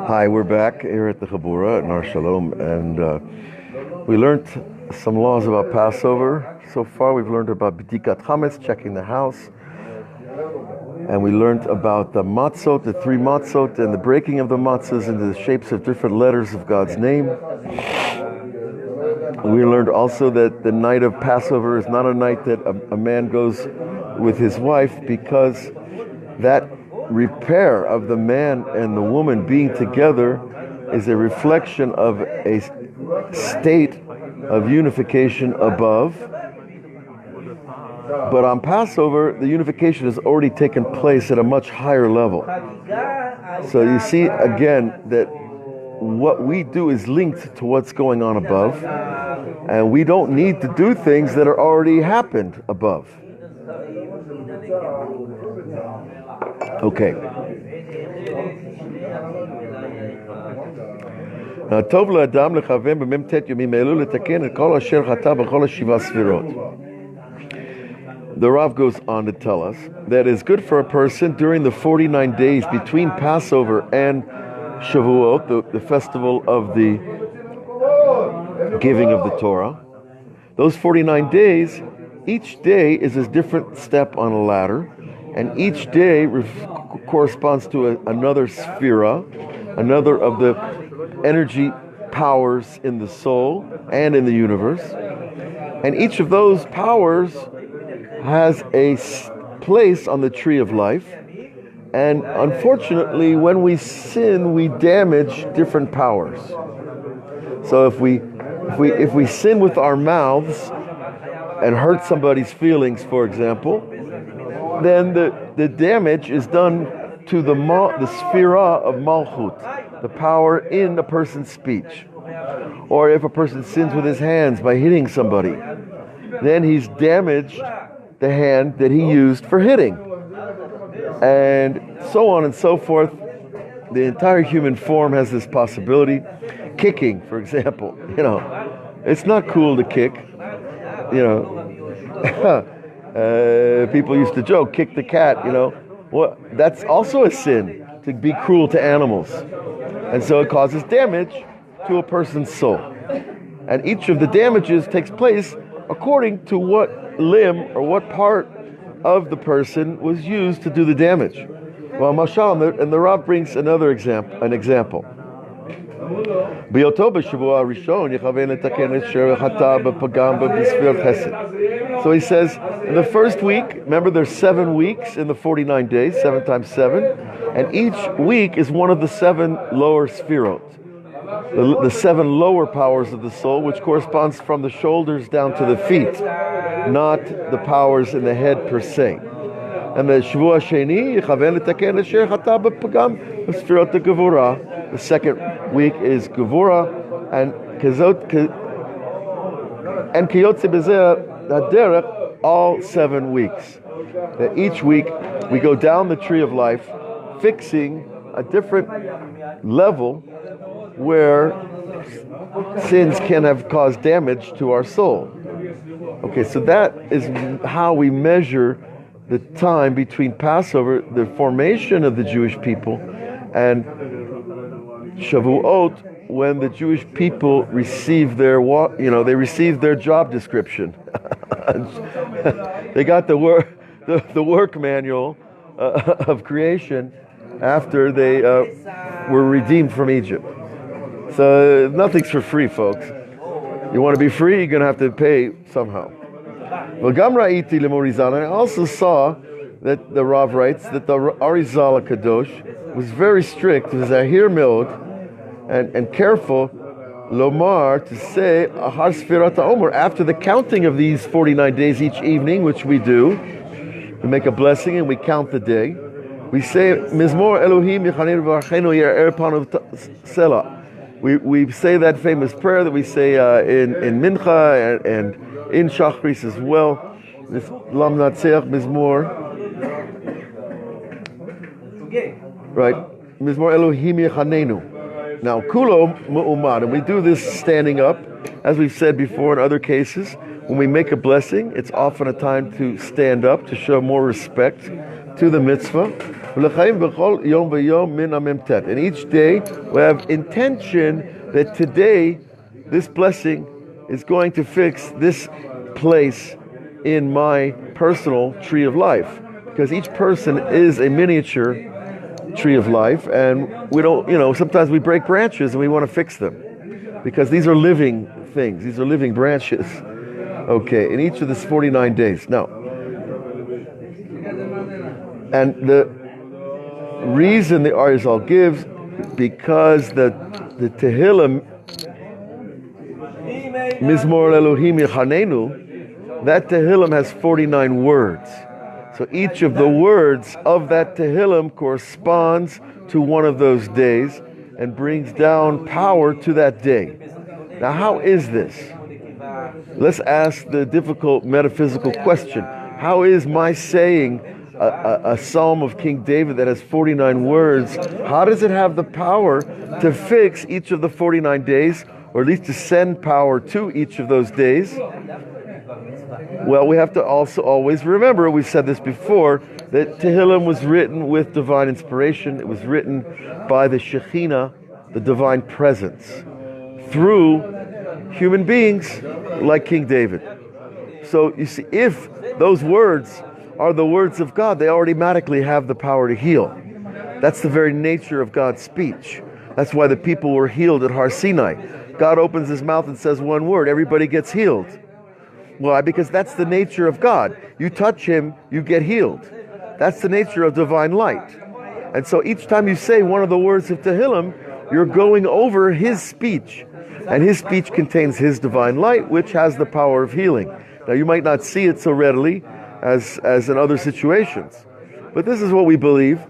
Hi, we're back here at the Chabura at Nahar Shalom, and we learned some laws about Passover. So far, we've learned about B'dikat Chametz, checking the house, and we learned about the matzot, the three matzot, and the breaking of the matzahs into the shapes of different letters of God's name. We learned also that the night of Passover is not a night that a man goes with his wife, because that repair of the man and the woman being together is a reflection of a state of unification above. But on Passover, the unification has already taken place at a much higher level. So you see again that what we do is linked to what's going on above, and we don't need to do things that are already happened above. Okay. טוב לאדם לכוון במ"ט ימים אלו לתקן את כל אשר חטא בכל השבעה ספירות. The Rav goes on to tell us that it's good for a person during the 49 days between Passover and Shavuot, the festival of the giving of the Torah. Those 49 days, each day is a different step on a ladder, and each day corresponds to another sphera, another of the energy powers in the soul and in the universe. And each of those powers has a place on the tree of life. And unfortunately, when we sin, we damage different powers. So if we sin with our mouths and hurt somebody's feelings, for example, then the damage is done to the sphera of Malchut, the power in a person's speech. Or if a person sins with his hands by hitting somebody, then he's damaged the hand that he used for hitting. And so on and so forth. The entire human form has this possibility. Kicking, for example, it's not cool to kick, people used to joke, kick the cat, that's also a sin, to be cruel to animals. And so it causes damage to a person's soul. And each of the damages takes place according to what limb or what part of the person was used to do the damage. Well, Mashal, and the Rav brings another example. So he says, in the first week, remember there's 7 weeks in the 49 days, 7 times 7, and each week is one of the 7 lower sphirot, the 7 lower powers of the soul, which corresponds from the shoulders down to the feet, not the powers in the head per se. And the Shavua Sheni, the second week is Gevura, and Kiyotze Bezer Haderech, all 7 weeks. That each week we go down the tree of life, fixing a different level where sins can have caused damage to our soul. Okay, so that is how we measure the time between Passover, the formation of the Jewish people, and Shavuot, when the Jewish people receive their job description. They got the work manual of creation after they were redeemed from Egypt. So nothing's for free, folks. You want to be free, you're going to have to pay somehow. Well, Gamra'iti leMorizal, and I also saw that the Rav writes that the Arizal Kadosh was very strict, was ahir milk, and careful, lomar, to say ahar sfirat ha'omer, after the counting of these 49 days each evening, which we do. We make a blessing and we count the day. We say Mizmor Elohim Yechaneinu V'Archeinu Ye'er Panav Selah. We say that famous prayer that we say in Mincha and in Shachris as well. Lam Natseach Mizmor. Right. Mizmor Elohim Yechaneinu. Now, Kulo Mu'umad, and we do this standing up, as we've said before in other cases. When we make a blessing, it's often a time to stand up to show more respect to the mitzvah. And each day we have intention that today this blessing is going to fix this place in my personal tree of life. Because each person is a miniature tree of life, and we don't, sometimes we break branches and we want to fix them. Because these are living things, these are living branches. Okay, in each of these 49 days. Now, and the reason the Arizal gives, because the Tehillim, Mizmor Elohim Yechanenu, that Tehillim has 49 words. So each of the words of that Tehillim corresponds to one of those days and brings down power to that day. Now, how is this? Let's ask the difficult metaphysical question. How is my saying a psalm of King David that has 49 words, how does it have the power to fix each of the 49 days, or at least to send power to each of those days? Well, we have to also always remember, we've said this before, that Tehillim was written with divine inspiration. It was written by the Shekhinah, the divine presence, through human beings like King David. So you see, if those words are the words of God, they automatically have the power to heal. That's the very nature of God's speech. That's why the people were healed at Har Sinai. God opens his mouth and says one word, everybody gets healed. Why? Because that's the nature of God. You touch him, you get healed. That's the nature of divine light. And so each time you say one of the words of Tehillim, you're going over his speech. And his speech contains his divine light, which has the power of healing. Now, you might not see it so readily as in other situations. But this is what we believe.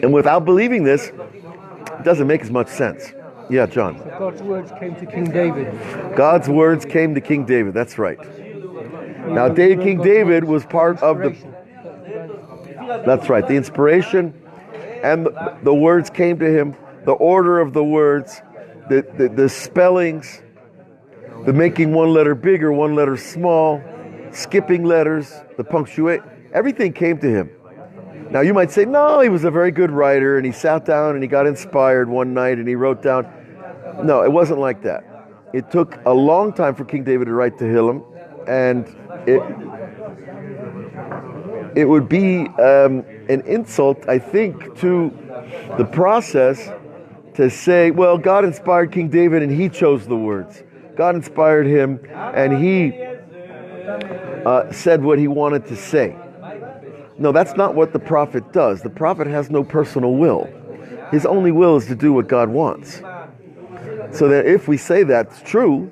And without believing this, it doesn't make as much sense. Yeah, John. So God's words came to King David. God's words came to King David, that's right. Now, King David was part of the... That's right, the inspiration and the words came to him, the order of the words, the spellings, the making one letter bigger, one letter small, skipping letters, the punctuation, everything came to him. Now you might say, no, he was a very good writer and he sat down and he got inspired one night and he wrote down. No, it wasn't like that. It took a long time for King David to write Tehillim, and it would be an insult, I think, to the process to say, well, God inspired King David and he chose the words. God inspired him and he said what he wanted to say. No, that's not what the prophet does. The prophet has no personal will. His only will is to do what God wants. So that if we say that's true,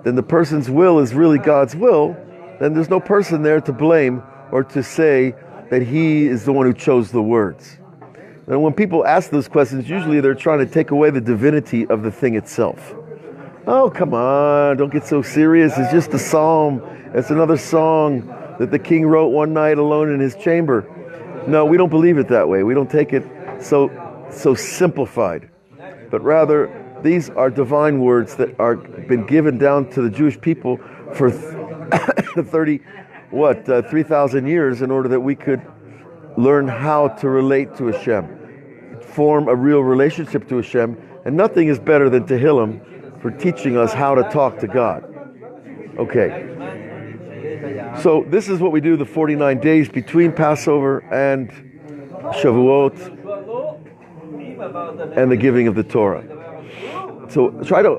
then the person's will is really God's will, then there's no person there to blame or to say that he is the one who chose the words. And when people ask those questions, usually they're trying to take away the divinity of the thing itself. Oh, come on, don't get so serious. It's just a psalm. It's another song that the king wrote one night alone in his chamber. No, we don't believe it that way. We don't take it so simplified. But rather, these are divine words that are been given down to the Jewish people for 3,000 years in order that we could learn how to relate to Hashem, form a real relationship to Hashem, and nothing is better than Tehillim for teaching us how to talk to God. Okay. So this is what we do the 49 days between Passover and Shavuot and the giving of the Torah. So try to,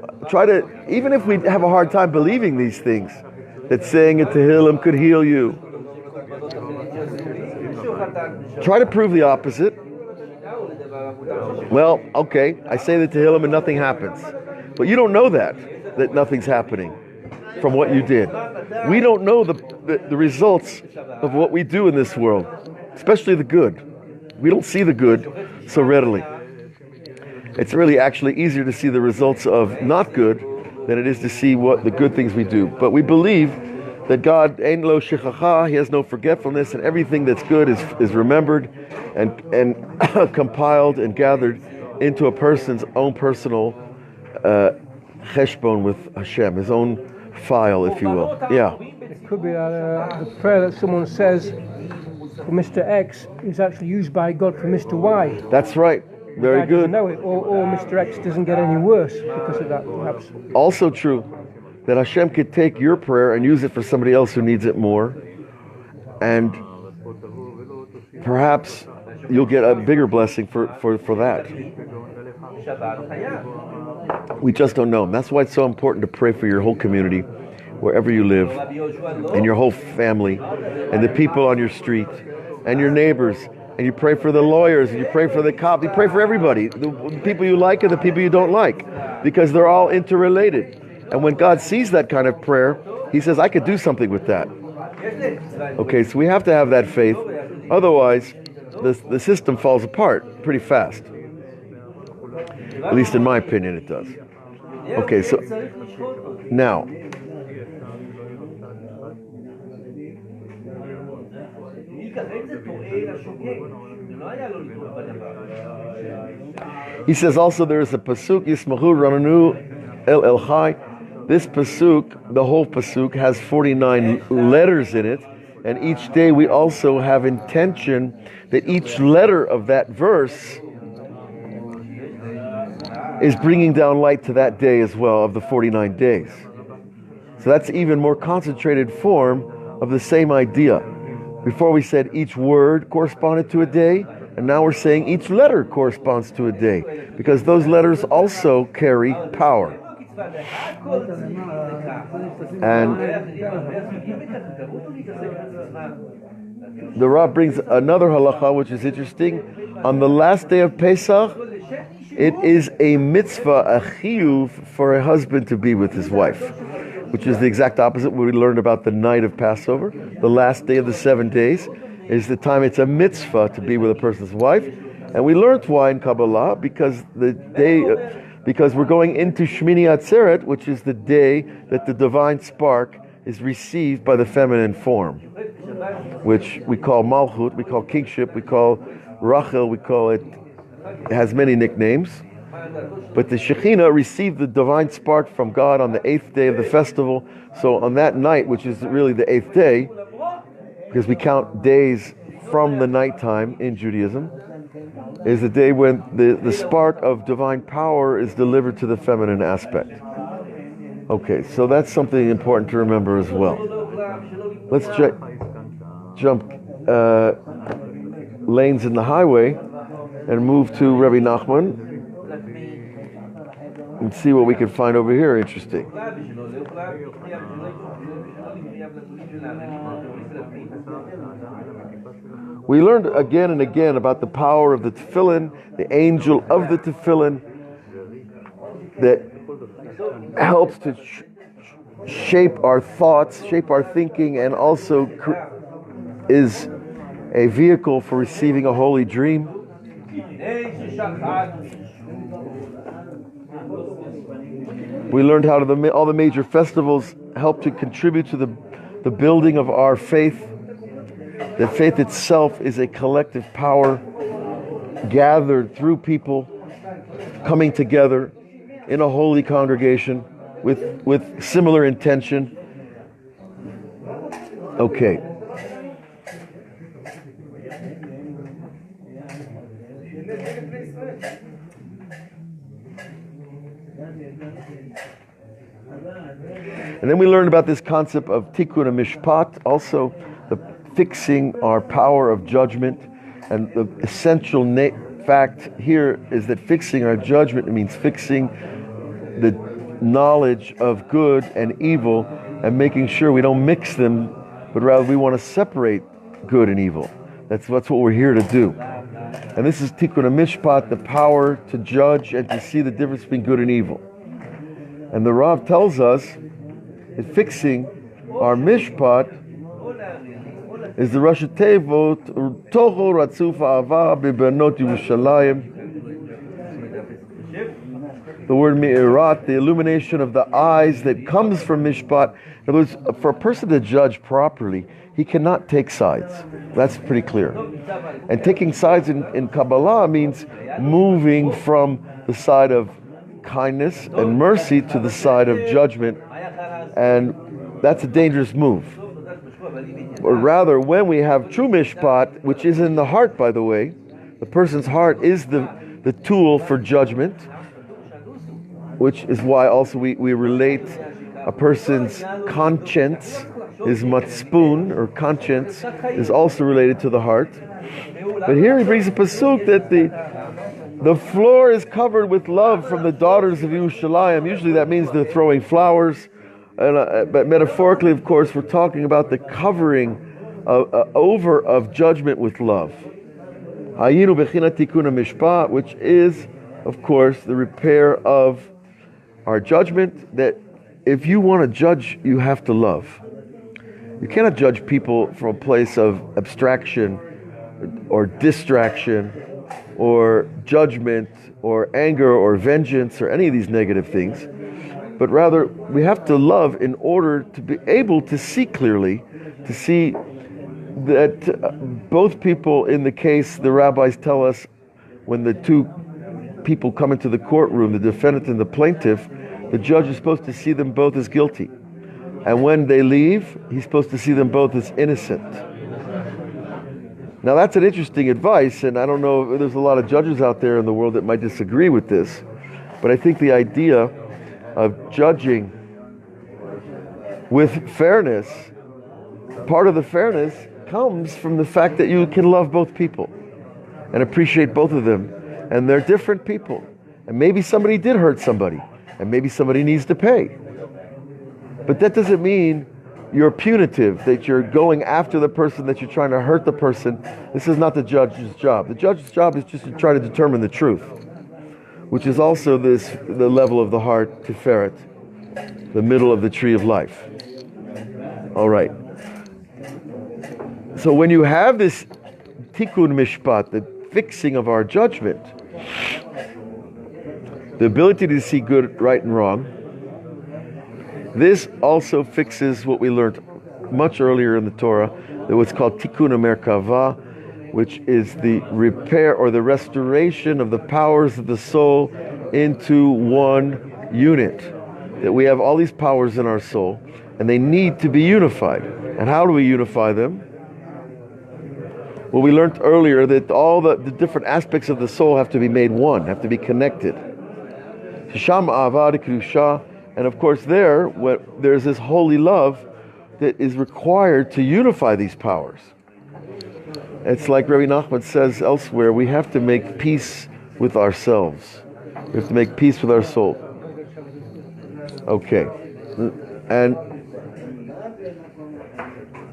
even if we have a hard time believing these things, that saying a Tehillim could heal you, try to prove the opposite. Well, okay, I say the Tehillim and nothing happens. But you don't know that nothing's happening from what you did. We don't know the results of what we do in this world, especially the good. We don't see the good so readily. It's really actually easier to see the results of not good than it is to see what the good things we do. But we believe that God, Ein Lo Shechacha, he has no forgetfulness, and everything that's good is remembered and compiled and gathered into a person's own personal cheshbon with Hashem, his own file, if you will. Yeah. It could be the prayer that someone says for Mr. X is actually used by God for Mr. Y. That's right. Very I good. Doesn't know it, or Mr. X doesn't get any worse because of that, perhaps. Also true that Hashem could take your prayer and use it for somebody else who needs it more, and perhaps you'll get a bigger blessing for that. We just don't know. That's why it's so important to pray for your whole community, wherever you live, and your whole family, and the people on your street, and your neighbors. And you pray for the lawyers, and you pray for the cops, you pray for everybody, the people you like and the people you don't like, because they're all interrelated. And when God sees that kind of prayer, He says, I could do something with that. Okay, so we have to have that faith. Otherwise, the system falls apart pretty fast. At least in my opinion, it does. Okay, so now, he says also there is a pasuk, Yismahu Rananu El Chai. This pasuk, the whole pasuk, has 49 letters in it, and each day we also have intention that each letter of that verse is bringing down light to that day as well, of the 49 days. So that's even more concentrated form of the same idea. Before we said each word corresponded to a day, and now we're saying each letter corresponds to a day, because those letters also carry power. And the Rav brings another halacha which is interesting. On the last day of Pesach, it is a mitzvah, a chiyuv, for a husband to be with his wife, which is the exact opposite what we learned about the night of Passover. The last day of the 7 days is the time it's a mitzvah to be with a person's wife. And we learned why in Kabbalah, because because we're going into Shmini Atzeret, which is the day that the divine spark is received by the feminine form, which we call Malchut, we call kingship, we call Rachel, we call it has many nicknames. But the Shekhinah received the divine spark from God on the 8th day of the festival. So on that night, which is really the 8th day, because we count days from the nighttime in Judaism, is the day when the spark of divine power is delivered to the feminine aspect. Okay, so that's something important to remember as well. Let's jump lanes in the highway and move to Rabbi Nachman and see what we can find over here interesting. We learned again and again about the power of the tefillin, the angel of the tefillin, that helps to shape our thoughts, shape our thinking, and also is a vehicle for receiving a holy dream. We learned how all the major festivals help to contribute to the building of our faith. That faith itself is a collective power gathered through people coming together in a holy congregation with similar intention. Okay. And then we learned about this concept of tikkun mishpat, also the fixing our power of judgment. And the essential fact here is that fixing our judgment means fixing the knowledge of good and evil and making sure we don't mix them, but rather we want to separate good and evil. That's what we're here to do. And this is tikkun mishpat, the power to judge and to see the difference between good and evil. And the Rav tells us that fixing our mishpat is the Rosh Tevot Toho Ratzuf Ava B'Benot Yerushalayim. The word Me'irat, the illumination of the eyes that comes from mishpat. In other words, for a person to judge properly, he cannot take sides. That's pretty clear. And taking sides in Kabbalah means moving from the side of kindness and mercy to the side of judgment, and that's a dangerous move. Or rather, when we have true mishpat, which is in the heart, by the way, the person's heart is the tool for judgment, which is why also we relate a person's conscience, his matzpun, or conscience, is also related to the heart. But here he brings a pasuk that the floor is covered with love from the daughters of Yerushalayim. Usually that means they're throwing flowers. But metaphorically, of course, we're talking about the covering over of judgment with love. Hayinu bechina tikuna mishpat, which is, of course, the repair of our judgment. That if you want to judge, you have to love. You cannot judge people from a place of abstraction or distraction or judgment or anger or vengeance or any of these negative things. But rather, we have to love in order to be able to see clearly, to see that both people, in the case, the rabbis tell us, when the two people come into the courtroom, the defendant and the plaintiff, the judge is supposed to see them both as guilty. And when they leave, he's supposed to see them both as innocent. Now that's an interesting advice, and I don't know, there's a lot of judges out there in the world that might disagree with this, but I think the idea of judging with fairness, part of the fairness comes from the fact that you can love both people and appreciate both of them, and they're different people, and maybe somebody did hurt somebody, and maybe somebody needs to pay, but that doesn't mean you're punitive, that you're going after the person, that you're trying to hurt the person. This is not the judge's job. The judge's job is just to try to determine the truth, which is also the level of the heart, tiferet, the middle of the tree of life. All right. So when you have this tikkun mishpat, the fixing of our judgment, the ability to see good, right, and wrong, this also fixes what we learned much earlier in the Torah, that what's called tikkun merkava, which is the repair or the restoration of the powers of the soul into one unit. That we have all these powers in our soul, and they need to be unified. And how do we unify them? Well, we learned earlier that all the different aspects of the soul have to be made one, have to be connected. Sham avad kedusha, and of course there's this holy love that is required to unify these powers. It's like Rabbi Nachman says elsewhere, we have to make peace with ourselves. We have to make peace with our soul. Okay. And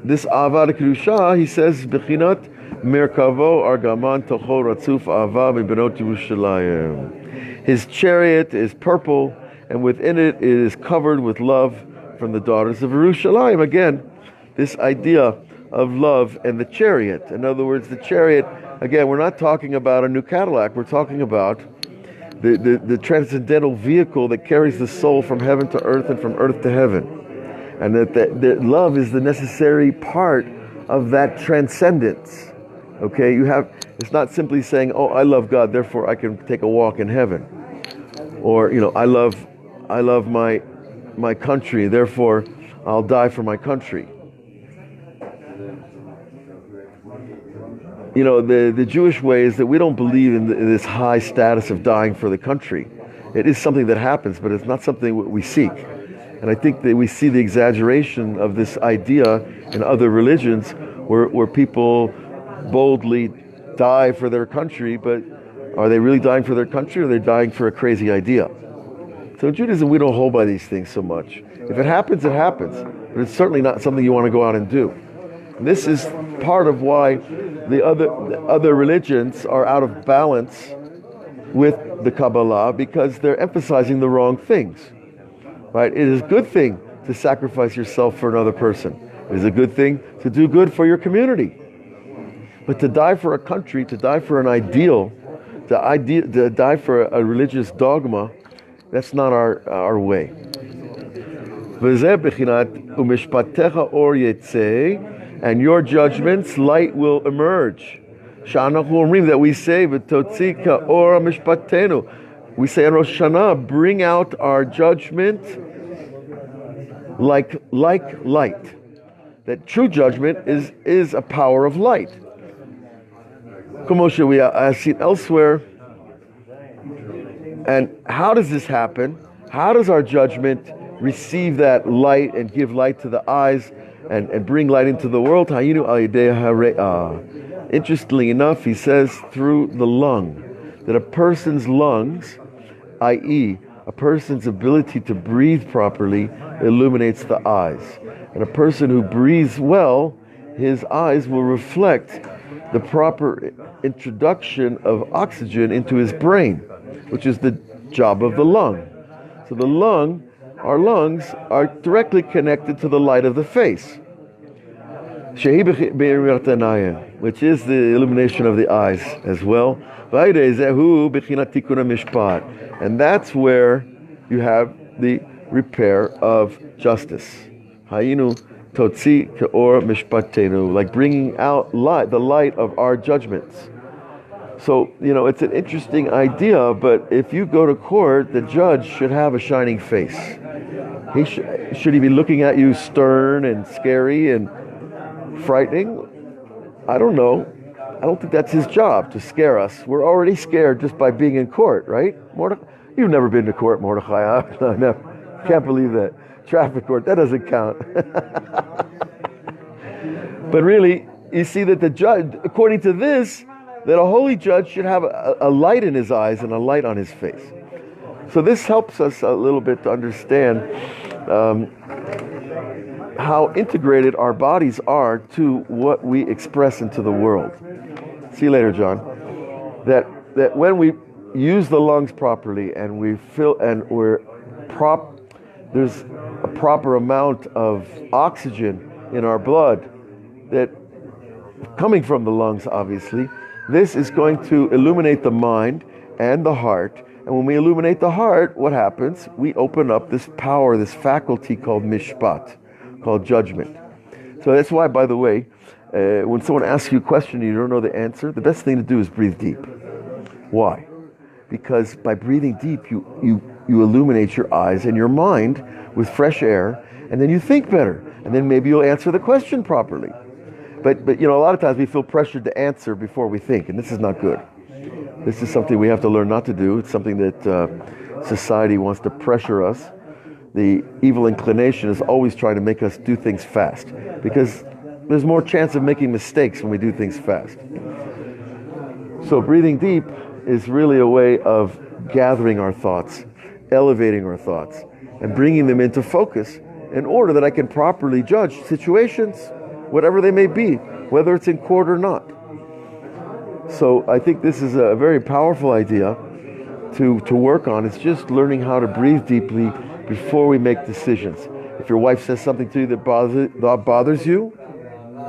this Ava Kedusha, he says, Bechinat Merkavo Argaman Tocho Ratzuf Ava Mibenot Yerushalayim. His chariot is purple, and within it is covered with love from the daughters of Yerushalayim. Again, this idea of love and the chariot. In other words, the chariot, again, we're not talking about a new Cadillac, we're talking about the transcendental vehicle that carries the soul from heaven to earth and from earth to heaven. And that love is the necessary part of that transcendence. Okay, it's not simply saying, oh, I love God, therefore I can take a walk in heaven. Or, I love my country, therefore I'll die for my country. The Jewish way is that we don't believe in this high status of dying for the country. It is something that happens, but it's not something we seek. And I think that we see the exaggeration of this idea in other religions where people boldly die for their country, but are they really dying for their country, or are they dying for a crazy idea? So in Judaism, we don't hold by these things so much. If it happens, it happens. But it's certainly not something you want to go out and do. And this is part of why the other religions are out of balance with the Kabbalah, because they're emphasizing the wrong things. Right? It is a good thing to sacrifice yourself for another person. It is a good thing to do good for your community. But to die for a country, to die for an ideal, to die for a religious dogma, that's not our way. And your judgments, light will emerge. That we say, we say on Rosh Hashanah, bring out our judgment like light. that true judgment is a power of light. Komosha, we have seen elsewhere. And how does this happen? How does our judgment receive that light and give light to the eyes and bring light into the world? Interestingly enough, he says through the lung, that a person's lungs, i.e., a person's ability to breathe properly, illuminates the eyes. And a person who breathes well, his eyes will reflect the proper introduction of oxygen into his brain, which is the job of the lung. So our lungs are directly connected to the light of the face, which is the illumination of the eyes as well. And that's where you have the repair of justice. Like bringing out the light of our judgments. So, it's an interesting idea, but if you go to court, the judge should have a shining face. Should he be looking at you stern and scary and frightening? I don't know. I don't think that's his job, to scare us. We're already scared just by being in court, right? You've never been to court, Mordechai. I never. Can't believe that. Traffic court, that doesn't count. But really, you see that the judge, according to this, that a holy judge should have a light in his eyes and a light on his face. So this helps us a little bit to understand how integrated our bodies are to what we express into the world. See you later, John. That when we use the lungs properly and we fill and there's a proper amount of oxygen in our blood that coming from the lungs, obviously, this is going to illuminate the mind and the heart. And when we illuminate the heart, what happens? We open up this power, this faculty called mishpat, called judgment. So that's why, by the way, when someone asks you a question and you don't know the answer, the best thing to do is breathe deep. Why? Because by breathing deep, you illuminate your eyes and your mind with fresh air, and then you think better, and then maybe you'll answer the question properly. But a lot of times we feel pressured to answer before we think, and this is not good. This is something we have to learn not to do. It's something that society wants to pressure us. The evil inclination is always trying to make us do things fast, because there's more chance of making mistakes when we do things fast. So breathing deep is really a way of gathering our thoughts, elevating our thoughts, and bringing them into focus in order that I can properly judge situations, whatever they may be, whether it's in court or not. So I think this is a very powerful idea to work on. It's just learning how to breathe deeply before we make decisions. If your wife says something to you that bothers you,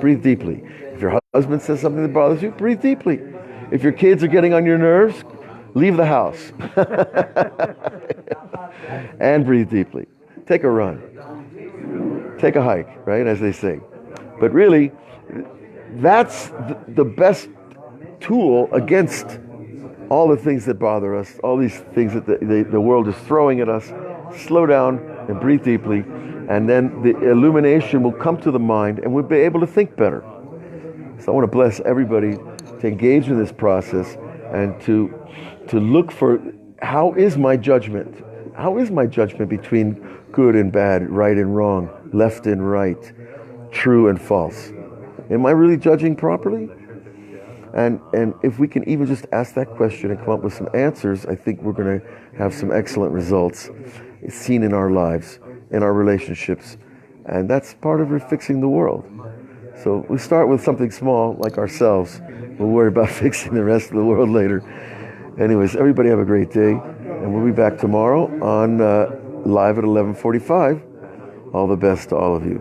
breathe deeply. If your husband says something that bothers you, breathe deeply. If your kids are getting on your nerves, leave the house. And breathe deeply. Take a run. Take a hike, right, as they say. But really, that's the best tool against all the things that bother us, all these things that the world is throwing at us. Slow down and breathe deeply, and then the illumination will come to the mind and we'll be able to think better. So I want to bless everybody to engage in this process and to look for, how is my judgment? How is my judgment between good and bad, right and wrong, left and right, true and false? Am I really judging properly? And if we can even just ask that question and come up with some answers, I think we're going to have some excellent results seen in our lives, in our relationships. And that's part of fixing the world. So we start with something small, like ourselves. We'll worry about fixing the rest of the world later. Anyways, everybody have a great day. And we'll be back tomorrow on live at 11:45. All the best to all of you.